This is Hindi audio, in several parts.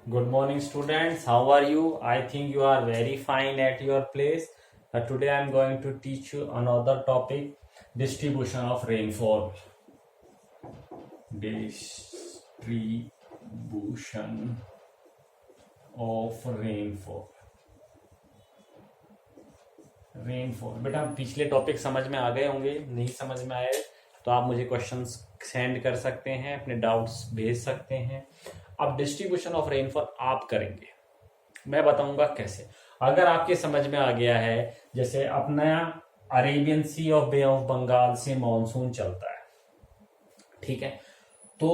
Good morning, students. How are you? I think you are very fine at your place. Today I am going to teach you another topic, distribution of rainfall. Distribution of rainfall बेटा पिछले टॉपिक समझ में आ गए होंगे, नहीं समझ में आए तो आप मुझे क्वेश्चंस सेंड कर सकते हैं, अपने डाउट्स भेज सकते हैं। अब डिस्ट्रीब्यूशन ऑफ रेनफॉल आप करेंगे, मैं बताऊंगा कैसे। अगर आपके समझ में आ गया है, जैसे अपना Arabian sea of Bay of Bengal से मॉनसून चलता है, ठीक है, तो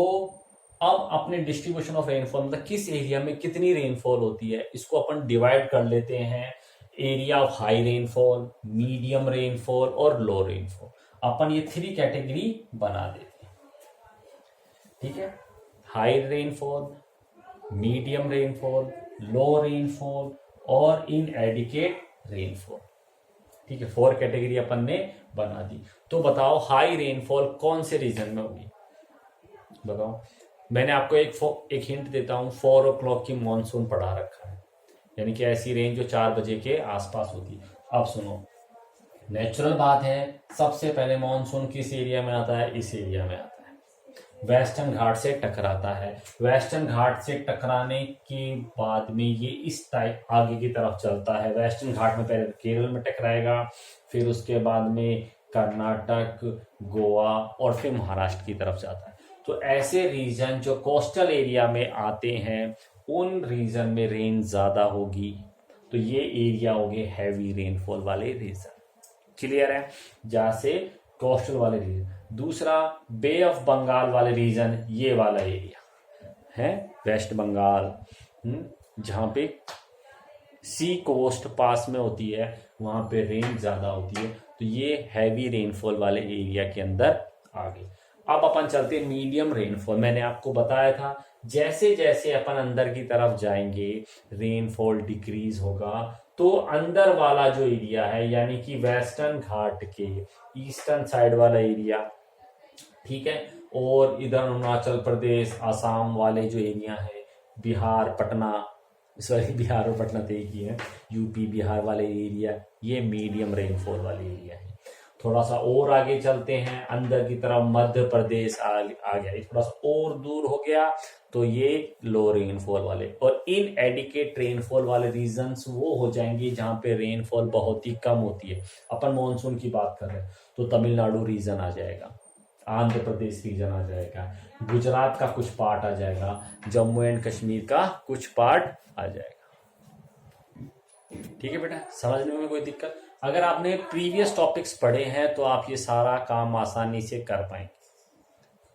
अब अपने डिस्ट्रीब्यूशन ऑफ रेनफॉल मतलब किस एरिया में कितनी रेनफॉल होती है, इसको अपन डिवाइड कर लेते हैं area of high rainfall, medium rainfall और लो रेनफॉल। अपन ये 3 कैटेगरी बना देते हैं, ठीक है, हाई रेनफॉल, मीडियम रेनफॉल, लो रेनफॉल और इनएडिकेट रेनफॉल, ठीक है। 4 कैटेगरी अपन ने बना दी। तो बताओ हाई रेनफॉल कौन से रीजन में होगी, बताओ। मैंने आपको एक हिंट देता हूं, 4 o'clock की मॉनसून पढ़ा रखा है, यानी कि ऐसी रेंज जो 4 बजे के आसपास होती है। अब सुनो, नेचुरल बात है, सबसे पहले मॉनसून किस एरिया में आता है, इस एरिया में आता है, वेस्टर्न घाट से टकराता है। वेस्टर्न घाट से टकराने के बाद में ये इस टाइप आगे की तरफ चलता है। वेस्टर्न घाट में पहले केरल में टकराएगा, फिर उसके बाद में कर्नाटक, गोवा और फिर महाराष्ट्र की तरफ जाता है। तो ऐसे रीजन जो कोस्टल एरिया में आते हैं, उन रीजन में रेन ज्यादा होगी, तो ये एरिया हो गए हैवी रेनफॉल वाले रीजन। क्लियर है, जहां से कोस्टल वाले रीजन। दूसरा बे ऑफ बंगाल वाले रीजन, ये वाला एरिया है वेस्ट बंगाल, जहां पे सी कोस्ट पास में होती है, वहां पे रेन ज्यादा होती है, तो ये हैवी रेनफॉल वाले एरिया के अंदर आ गए। अब अपन चलते हैं मीडियम रेनफॉल। मैंने आपको बताया था जैसे जैसे अपन अंदर की तरफ जाएंगे रेनफॉल डिक्रीज होगा, तो अंदर वाला जो एरिया है, यानी कि वेस्टर्न घाट के ईस्टर्न साइड वाला एरिया, ठीक है, और इधर अरुणाचल प्रदेश, आसाम वाले जो एरिया है, बिहार, पटना, सॉरी बिहार और पटना तो एक ही है, यूपी बिहार वाले एरिया, ये मीडियम रेनफॉल वाले एरिया है। थोड़ा सा और आगे चलते हैं अंदर की तरफ, मध्य प्रदेश आ गया, थोड़ा सा और दूर हो गया, तो ये लो रेनफॉल वाले। और इनएडिकेट रेनफॉल वाले रीजन्स वो हो जाएंगे जहां पे रेनफॉल बहुत ही कम होती है। अपन मॉनसून की बात कर रहे हैं तो तमिलनाडु रीजन आ जाएगा, आंध्र प्रदेश रीजन आ जाएगा, गुजरात का कुछ पार्ट आ जाएगा, जम्मू एंड कश्मीर का कुछ पार्ट आ जाएगा। ठीक है बेटा, समझने में कोई दिक्कत? अगर आपने प्रीवियस टॉपिक्स पढ़े हैं तो आप ये सारा काम आसानी से कर पाएंगे।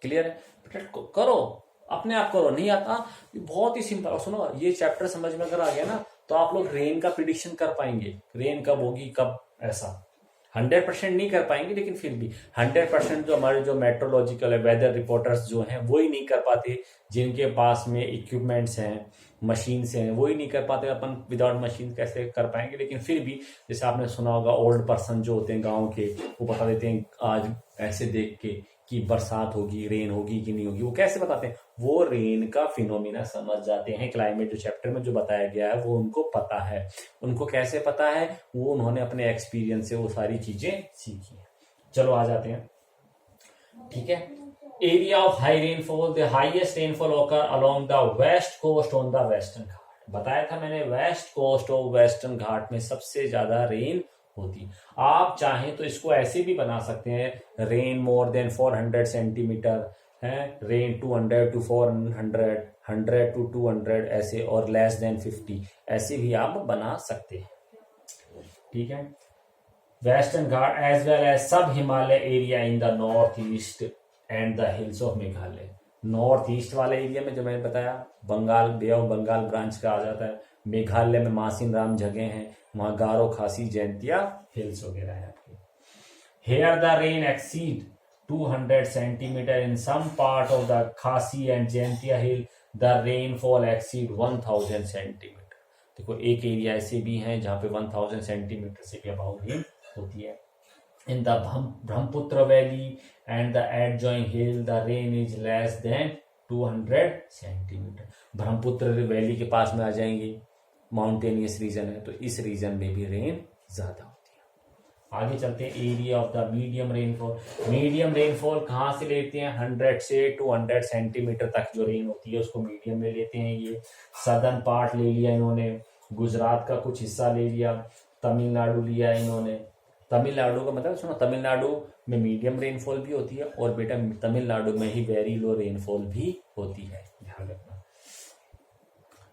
क्लियर है बेटा? करो, अपने आप करो, नहीं आता बहुत ही सिंपल। सुनो, ये चैप्टर समझ में अगर आ गया ना, तो आप लोग रेन का प्रिडिक्शन कर पाएंगे, रेन कब होगी कब, ऐसा 100% नहीं कर पाएंगे, लेकिन फिर भी 100% जो हमारे जो मेट्रोलॉजिकल है, वेदर रिपोर्टर्स जो हैं, वो ही नहीं कर पाते। जिनके पास में इक्विपमेंट्स हैं, मशीन से हैं, वो ही नहीं कर पाते। अपन विदाउट मशीन कैसे कर पाएंगे? लेकिन फिर भी जैसे आपने सुना होगा, ओल्ड पर्सन जो होते हैं गांव के, वो बता देते हैं आज ऐसे देख के कि बरसात होगी, रेन होगी कि नहीं होगी। वो कैसे बताते हैं? वो रेन का फिनोमिना समझ जाते हैं। क्लाइमेट जो चैप्टर में जो बताया गया है वो उनको पता है। उनको कैसे पता है? वो उन्होंने अपने एक्सपीरियंस से वो सारी चीजें सीखी है। चलो आ जाते हैं, ठीक है। Area of high rainfall, the highest rainfall occur along the west coast on the western ghat. बताया था मैंने, वेस्ट कोस्ट और वेस्टर्न घाट में सबसे ज्यादा रेन होती। आप चाहें तो इसको ऐसे भी बना सकते हैं, रेन मोर देन 400 सेंटीमीटर है, रेन 200 to 400, 100 to 200 ऐसे, और लेस देन 50 ऐसे भी आप बना सकते हैं, ठीक है। वेस्टर्न घाट एज वेल एज सब Himalaya area in the north east and the hills of Meghalaya. North east वाले एरिया में जो मैंने बताया, बंगाल, बे ऑफ बंगाल ब्रांच का आ जाता है। मेघालय में मासिन राम जगह हैं, वहां गारो, खासी, जैंतिया हिल्स वगैरह है आपके। Here the rain exceed 200 centimetre in some part of the Khasi and Jaintia hill, the rainfall exceed 1000 centimetre. देखो, एक एरिया ऐसे भी हैं जहां पे 1000 सेंटीमीटर से भी अबाउट रेन होती है। In the Brahmaputra Valley and the adjoining hill, the rain is less than 200 centimetre. Brahmaputra valley के पास में आ जाएंगे, माउंटेनियस रीजन है, तो इस रीजन में भी रेन ज्यादा होती है। आगे चलते हैं, area of the medium rainfall. Medium rainfall कहाँ से लेते हैं? 100 से 200 सेंटीमीटर तक जो रेन होती है उसको मीडियम में लेते हैं। ये सदर्न पार्ट ले लिया इन्होंने, गुजरात का कुछ हिस्सा ले लिया, तमिलनाडु लिया इन्होंने। तमिलनाडु का मतलब सुनो, तमिलनाडु में मीडियम रेनफॉल भी होती है और बेटा तमिलनाडु में ही वेरी लो रेनफॉल भी होती है, ध्यान रखना।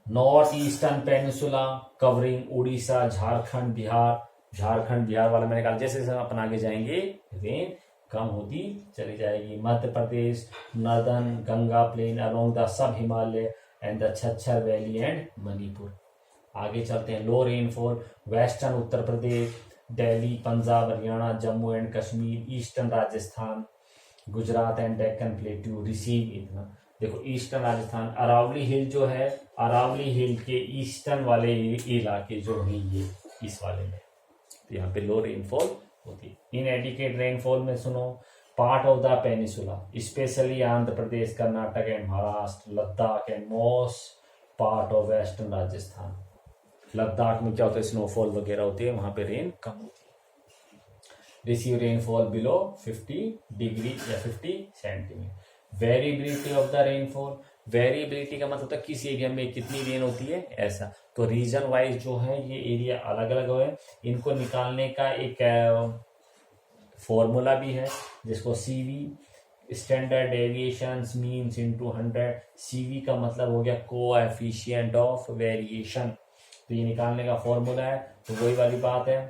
North eastern peninsula covering Orissa, Jharkhand, Bihar. Jharkhand Bihar वाला मैंने कहा जैसे जैसे अपन आगे जाएंगे रेन कम होती चली जाएगी। Madhya Pradesh, northern Ganga plain along the sub Himalaya and the Cachar valley and Manipur. आगे चलते हैं, low rainfall western Uttar Pradesh, Delhi, Punjab, Haryana, Jammu and Kashmir, eastern Rajasthan, Gujarat and Deccan plateau receive इतना। देखो ईस्टर्न राजस्थान, अरावली हिल जो है, अरावली हिल के ईस्टर्न वाले इलाके जो हैं ये इस वाले में, तो यहाँ पे लो रेनफॉल होती है। इनएडिक्वेट रेनफॉल में सुनो, part of the peninsula specially Andhra Pradesh, Karnataka and Maharashtra, Ladakh and most part of western Rajasthan. Ladakh में क्या होता है, स्नोफॉल वगैरह होती है, वहां पे रेन कम होती है। रिसीव रेनफॉल बिलो 50 डिग्री या 50 centimetre. Variability of the rainfall, variability का मतलब किस एरिया में कितनी रेन होती है ऐसा। तो रीजन वाइज जो है ये एरिया अलग अलग है, इनको निकालने का एक फॉर्मूला भी है जिसको CV standard deviation means into 100। CV का मतलब हो गया कोएफिशिएंट ऑफ वेरिएशन, तो ये निकालने का फॉर्मूला है। तो वही वाली बात है,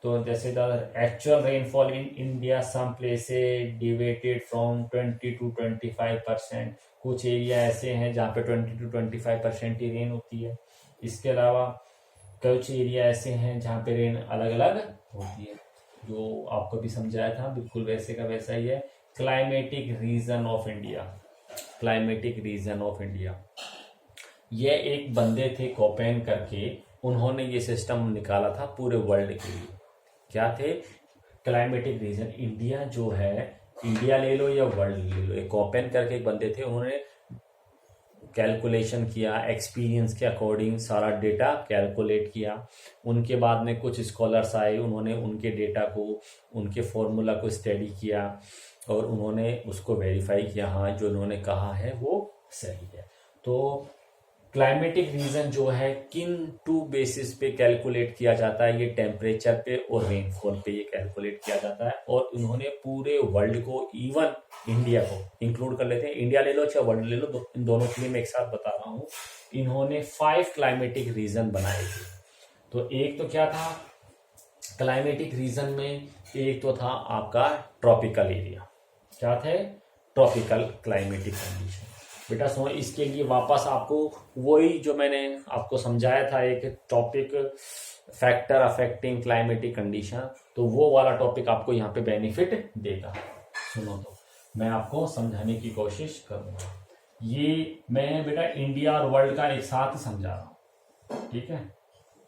तो जैसे the actual rainfall in India some places deviated from 20 to 25%। कुछ एरिया ऐसे हैं जहाँ पे 20 to 25% ही रेन होती है। इसके अलावा कुछ एरिया ऐसे हैं जहाँ पे रेन अलग अलग होती है, जो आपको भी समझाया था बिल्कुल वैसे का वैसा ही है। Climatic reason of India, climatic reason of India, ये एक बंदे थे कोपेन करके, उन्होंने ये सिस्टम निकाला था पूरे वर्ल्ड के लिए। क्या थे? Climatic reason. इंडिया जो है, इंडिया ले लो या वर्ल्ड ले लो, एक कोपेन करके एक बंदे थे, उन्होंने कैलकुलेशन किया, एक्सपीरियंस के अकॉर्डिंग सारा डेटा कैलकुलेट किया। उनके बाद में कुछ स्कॉलर्स आए, उन्होंने उनके डेटा को, उनके फॉर्मूला को स्टडी किया और उन्होंने उसको वेरीफाई किया, हाँ जो उन्होंने कहा है वो सही है। तो क्लाइमेटिक रीजन जो है किन टू बेसिस पे कैलकुलेट किया जाता है, ये टेम्परेचर पे और रेनफॉल पे ये कैलकुलेट किया जाता है। और उन्होंने पूरे वर्ल्ड को, इवन इंडिया को इंक्लूड कर लेते हैं, इंडिया ले लो चाहे वर्ल्ड ले लो, इन दोनों के लिए मैं एक साथ बता रहा हूँ। इन्होंने 5 क्लाइमेटिक रीजन बनाए थे। तो एक तो क्या था क्लाइमेटिक रीजन में, एक तो था आपका ट्रॉपिकल एरिया। क्या थे? Tropical climatic condition. बेटा सुनो, इसके लिए वापस आपको वही जो मैंने आपको समझाया था, एक topic factor affecting climatic condition, तो वो वाला टॉपिक आपको यहाँ पे बेनिफिट देगा। सुनो तो मैं आपको समझाने की कोशिश करूंगा। ये मैं बेटा इंडिया और वर्ल्ड का एक साथ समझा रहा हूँ, ठीक है।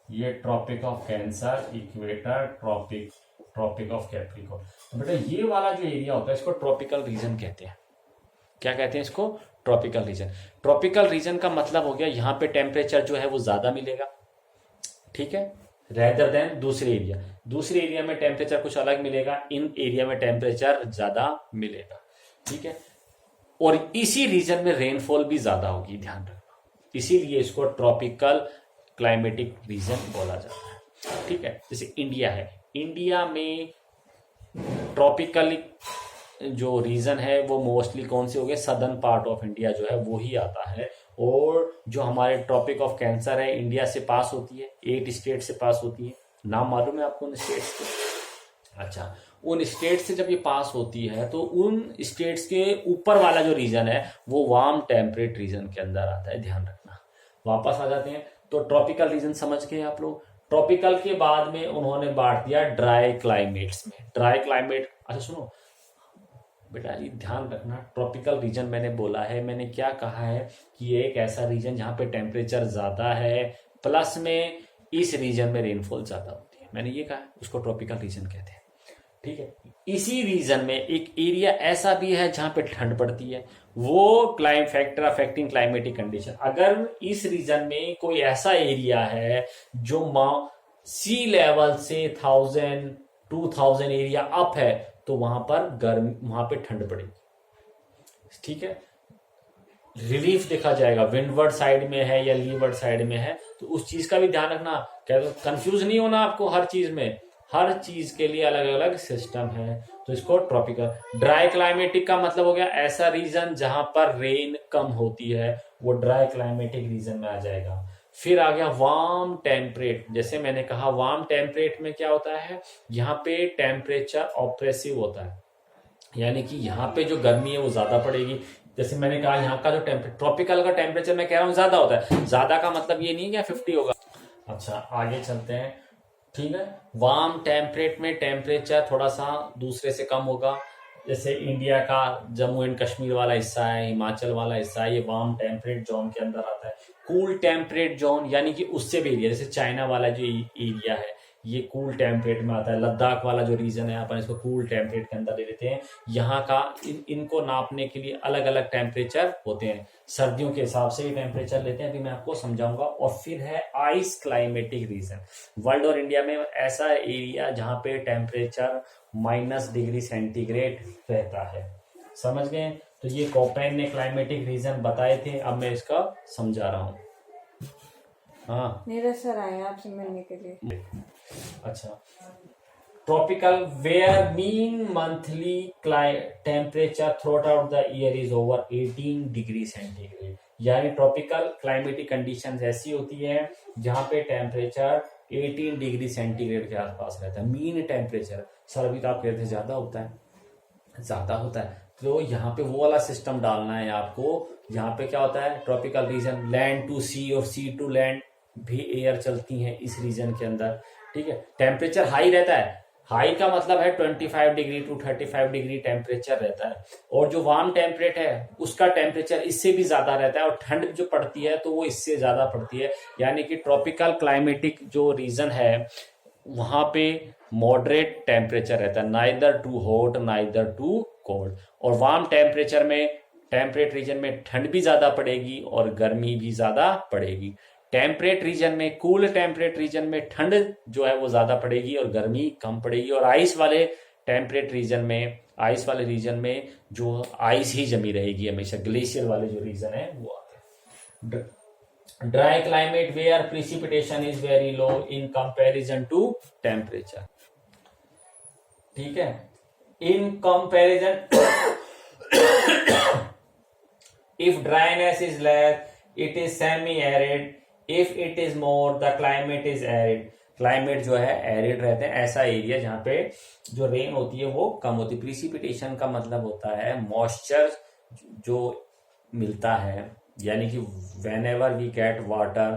ये Tropic of Cancer, equator, Tropic of Capricorn. तो बेटा ये वाला जो एरिया होता है इसको ट्रॉपिकल रीजन कहते हैं। क्या कहते हैं इसको? Tropical region. ट्रॉपिकल रीजन का मतलब हो गया यहाँ पे टेम्परेचर जो है वो ज्यादा मिलेगा, ठीक है, रेदर देन दूसरे एरिया। दूसरे एरिया में टेम्परेचर कुछ अलग मिलेगा, इन एरिया में टेम्परेचर ज्यादा मिलेगा, ठीक है। और इसी रीजन में रेनफॉल भी ज्यादा होगी, ध्यान रखना। इसीलिए इसको ट्रॉपिकल क्लाइमेटिक रीजन बोला जाता है, ठीक है। जैसे इंडिया है, इंडिया में ट्रॉपिकल जो रीजन है वो मोस्टली कौन से हो गए? सदर्न पार्ट ऑफ इंडिया जो है वो ही आता है। और जो हमारे ट्रॉपिक ऑफ कैंसर है इंडिया से पास होती है, 8 स्टेट से पास होती है। नाम मालूम है आपको उन स्टेट्स के? अच्छा, उन स्टेट से जब ये पास होती है तो उन स्टेट्स के ऊपर वाला जो रीजन है वो वार्म टेम्परेट रीजन के अंदर आता है, ध्यान रखना। वापस आ जाते हैं, तो ट्रॉपिकल रीजन समझ गए आप लोग। ट्रॉपिकल के बाद में उन्होंने बांट दिया ड्राई क्लाइमेट्स में। ड्राई क्लाइमेट, अच्छा सुनो बेटा ये ध्यान रखना, ट्रॉपिकल रीजन मैंने बोला है, मैंने क्या कहा है कि ये एक ऐसा रीजन जहां पे टेम्परेचर ज्यादा है, प्लस में इस रीजन में रेनफॉल ज्यादा होती है, मैंने ये कहा है, उसको ट्रॉपिकल रीजन कहते हैं, ठीक है। इसी रीजन में एक एरिया ऐसा भी है जहां पे ठंड पड़ती है, वो climate factor affecting climatic condition. अगर इस रीजन में कोई ऐसा एरिया है जो सी लेवल से 1000-2000 एरिया अप है, तो वहां पर गर्मी, वहां पे ठंड पड़ेगी, ठीक है। रिलीफ देखा जाएगा, विंडवर्ड साइड में है या लीवर्ड साइड में है, तो उस चीज का भी ध्यान रखना। क्या कंफ्यूज नहीं होना आपको हर चीज में, हर चीज के लिए अलग अलग सिस्टम है। तो इसको ट्रॉपिकल। ड्राई क्लाइमेटिक का मतलब हो गया ऐसा रीजन जहां पर रेन कम होती है, वो ड्राई क्लाइमेटिक रीजन में आ जाएगा। फिर आ गया वार्म टेम्परेट। जैसे मैंने कहा वार्म टेम्परेट में क्या होता है, यहाँ पे टेम्परेचर ऑप्रेसिव होता है, यानी कि यहाँ पे जो गर्मी है वो ज्यादा पड़ेगी। जैसे मैंने कहा यहाँ का जो ट्रॉपिकल का टेम्परेचर मैं कह रहा हूँ ज्यादा होता है, ज्यादा का मतलब ये नहीं है कि 50 होगा। अच्छा आगे चलते हैं, ठीक है। वार्म टेम्परेट में टेम्परेचर थोड़ा सा दूसरे से कम होगा। जैसे इंडिया का जम्मू एंड कश्मीर वाला हिस्सा है, हिमाचल वाला हिस्सा है, ये वार्म टेम्परेट जोन के अंदर आता है। कूल टेम्परेट जोन यानी कि उससे भी एरिया, जैसे चाइना वाला जो एरिया है ये कूल टेम्परेट में आता है। लद्दाख वाला जो रीजन है अपन इसको कूल टेम्परेट के अंदर ले लेते हैं। यहाँ का इनको नापने के लिए अलग अलग टेम्परेचर होते हैं, सर्दियों के हिसाब से ही टेम्परेचर लेते हैं, अभी मैं आपको समझाऊंगा। और फिर है आइस क्लाइमेटिक रीजन। वर्ल्ड और इंडिया में ऐसा एरिया जहाँ पे टेम्परेचर -डिग्री सेंटीग्रेड रहता है, समझ गए। तो ये कोपेन ने क्लाइमेटिक रीजन बताए थे, अब मैं इसका समझा रहा हूँ। हाँ मेरा सर आया आपसे मिलने के लिए। अच्छा, tropical where mean monthly temperature throughout the year is over 18 degree centigrade. यानी ट्रॉपिकल क्लाइमेटिक कंडीशंस ऐसी होती है जहां पे टेम्परेचर 18 डिग्री सेंटीग्रेड के आसपास रहता है। मीन टेम्परेचर सर अभी तो आप कहते ज्यादा होता है, ज्यादा होता है, तो यहाँ पे वो वाला सिस्टम डालना है आपको। यहाँ पे क्या होता है, ट्रॉपिकल रीजन लैंड टू सी और सी टू लैंड भी एयर चलती है इस रीजन के अंदर, ठीक है। टेम्परेचर हाई रहता है, हाई का मतलब है 25 डिग्री टू 35 डिग्री टेम्परेचर रहता है। और जो वार्म टेम्परेट है उसका टेम्परेचर इससे भी ज्यादा रहता है, और ठंड जो पड़ती है तो वो इससे ज्यादा पड़ती है। यानी कि ट्रॉपिकल क्लाइमेटिक जो रीजन है वहां पे मॉडरेट टेम्परेचर रहता है, neither too hot neither too cold. और वार्म टेम्परेचर में, टेम्परेट रीजन में ठंड भी ज्यादा पड़ेगी और गर्मी भी ज्यादा पड़ेगी। टेम्परेट रीजन में, कूल टेम्परेट रीजन में ठंड जो है वो ज्यादा पड़ेगी और गर्मी कम पड़ेगी। और आइस वाले टेम्परेट रीजन में, आइस वाले रीजन में जो आइस ही जमी रहेगी हमेशा, ग्लेशियर वाले जो रीजन है वो आते हैं। Dry climate where precipitation is very low in comparison to temperature, ठीक है। In comparison if dryness is less it is semi arid, if it is more the climate is arid। Climate जो है एरिड रहते हैं, ऐसा एरिया जहां पे जो रेन होती है वो कम होती है। प्रिसिपिटेशन का मतलब होता है मॉइस्चर जो मिलता है, यानी कि whenever we get water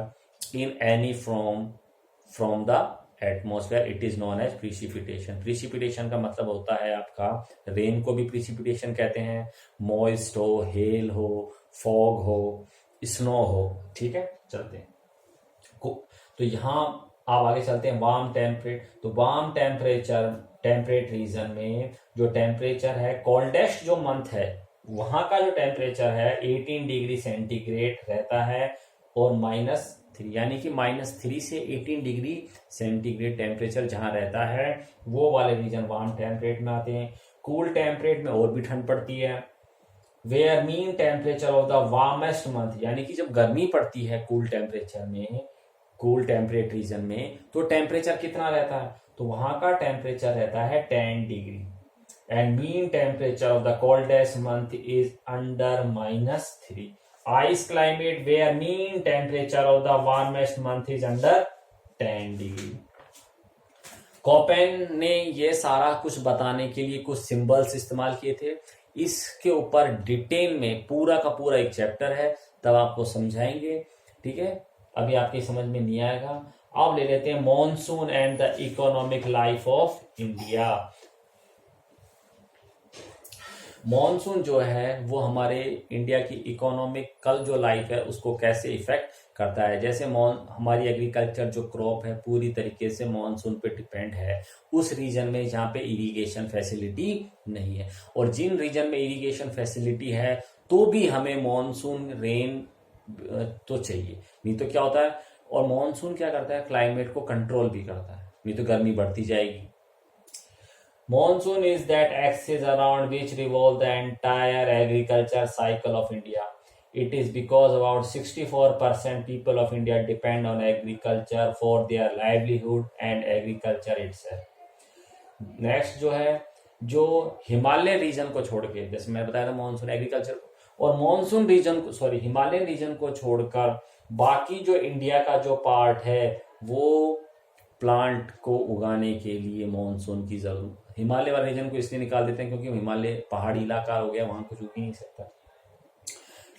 in any from the atmosphere it is known as precipitation. Precipitation का मतलब होता है आपका, रेन को भी प्रिसिपिटेशन कहते हैं, मॉइस्ट हो, हेल हो, फॉग हो, स्नो हो, ठीक है। चलते हैं तो यहाँ आप आगे चलते हैं वार्म टेम्परेट। तो वार्म टेम्परेट रीजन में जो टेम्परेचर है, कोल्डेस्ट जो मंथ है वहां का जो टेम्परेचर है 18 डिग्री सेंटीग्रेड रहता है और -3, यानी कि -3 से 18 डिग्री सेंटीग्रेड टेम्परेचर जहां रहता है वो वाले रीजन वार्म टेम्परेट में आते हैं। कूल टेम्परेट में और भी ठंड पड़ती है। Where mean temperature of the warmest month, यानी कि जब गर्मी पड़ती है कूल टेम्परेचर में, कूल टेम्परेट रीजन में, तो टेम्परेचर कितना रहता है, तो वहां का टेम्परेचर रहता है 10 degree. And mean temperature of the coldest month is under -3। Ice climate where mean temperature of the warmest month is under 10 degree. Koppen ने ये सारा कुछ बताने के लिए कुछ सिंबल्स इस्तेमाल किए थे। इसके ऊपर डिटेल में पूरा का पूरा एक चैप्टर है, तब आपको समझाएंगे, ठीक है। अभी आपकी समझ में नहीं आएगा। अब ले लेते हैं monsoon and the economic life of India. Monsoon जो है वो हमारे इंडिया की इकोनॉमिकल जो लाइफ है उसको कैसे इफेक्ट करता है। जैसे हमारी एग्रीकल्चर जो क्रॉप है पूरी तरीके से मानसून पे डिपेंड है उस रीजन में जहाँ पे इरिगेशन फैसिलिटी नहीं है, और जिन रीजन में इरिगेशन फैसिलिटी है तो भी हमें मानसून रेन तो चाहिए, नहीं तो क्या होता है। और मानसून क्या करता है, क्लाइमेट को कंट्रोल भी करता है, नहीं तो गर्मी बढ़ती जाएगी। Monsoon is that axis around which revolve the entire agriculture cycle of India. It is because about 64% people of India depend on agriculture for their livelihood and agriculture itself. Next जो है, जो हिमालय रीजन को छोड़ के, जैसे मैं बताया था मानसून एग्रीकल्चर और मानसून रीजन को हिमालयन रीजन को छोड़कर बाकी जो इंडिया का जो पार्ट है वो प्लांट को उगाने के लिए मानसून की जरूरत। हिमालय वाले रीजन को इसलिए निकाल देते हैं क्योंकि हिमालय पहाड़ी इलाका हो गया, वहां कुछ उग ही नहीं सकता,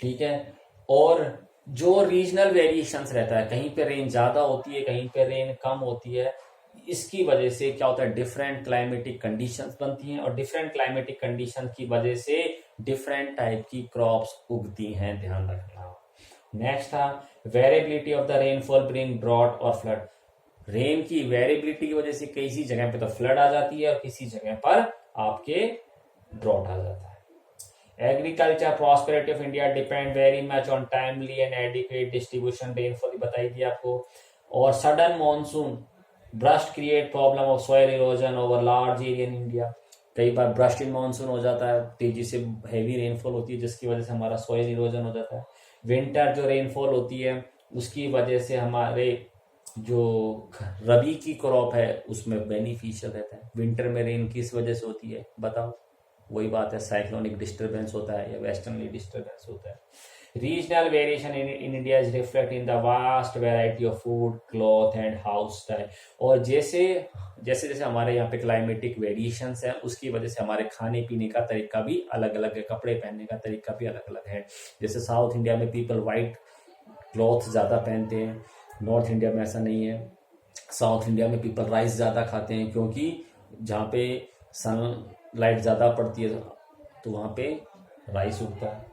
ठीक है। और जो रीजनल वेरिएशंस रहता है, कहीं पे रेन ज्यादा होती है, कहीं पे रेन कम होती है, इसकी वजह से क्या होता है, डिफरेंट क्लाइमेटिक कंडीशंस बनती हैं और डिफरेंट क्लाइमेटिक कंडीशन की वजह से डिफरेंट टाइप की क्रॉप्स उगती हैं, ध्यान रखना। नेक्स्ट था variability of the rainfall bring drought और फ्लड। रेन की वेरिएबिलिटी की वजह से किसी जगह पे तो फ्लड आ जाती है और किसी जगह पर आपके ड्रॉट आ जाता है। Agriculture prosperity of India depend very much on timely and adequate distribution rainfall, बताई थी आपको। और sudden monsoon burst create problem of soil erosion over large area in India. कई बार ब्रस्ट इन मॉनसून हो जाता है, तेजी से हैवी रेनफॉल होती है जिसकी वजह से हमारा सॉइल इरोजन हो जाता है। विंटर जो रेनफॉल होती है उसकी वजह से हमारे जो रबी की क्रॉप है उसमें बेनिफिशियल रहता है। विंटर में रेन किस वजह से होती है बताओ, वही बात है, साइक्लोनिक डिस्टर्बेंस होता है या वेस्टर्नली डिस्टर्बेंस होता है। Regional variation in India is reflect in the vast variety of food, cloth and house style. और जैसे जैसे हमारे यहाँ पे क्लाइमेटिक वेरिएशंस है उसकी वजह से हमारे खाने पीने का तरीका भी अलग अलग है, कपड़े पहनने का तरीका भी अलग अलग है। जैसे साउथ इंडिया में पीपल वाइट क्लॉथ ज्यादा पहनते हैं, नॉर्थ इंडिया में ऐसा नहीं है। साउथ इंडिया में पीपल राइस ज़्यादा खाते हैं क्योंकि जहाँ पे सनलाइट ज़्यादा पड़ती है तो वहाँ पे राइस उगता है।